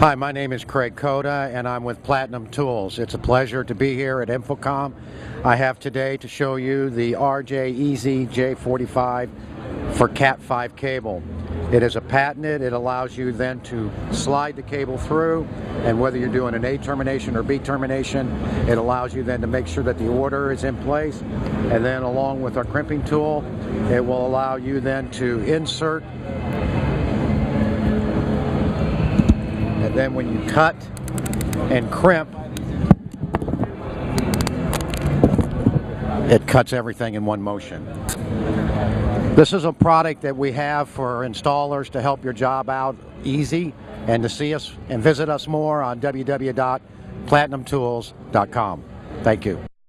Hi, my name is Craig Coda, and I'm with Platinum Tools. It's a pleasure to be here at InfoComm. I have today to show you the EZ-RJ45 for Cat5 cable. It is a patented. It allows you then to slide the cable through, and whether you're doing an A termination or B termination, it allows you then to make sure that the order is in place. And then along with our crimping tool, it will allow you then to insert. And then when you cut and crimp, it cuts everything in one motion. This is a product that we have for installers to help your job out easy, and to see us and visit us more on www.platinumtools.com. Thank you.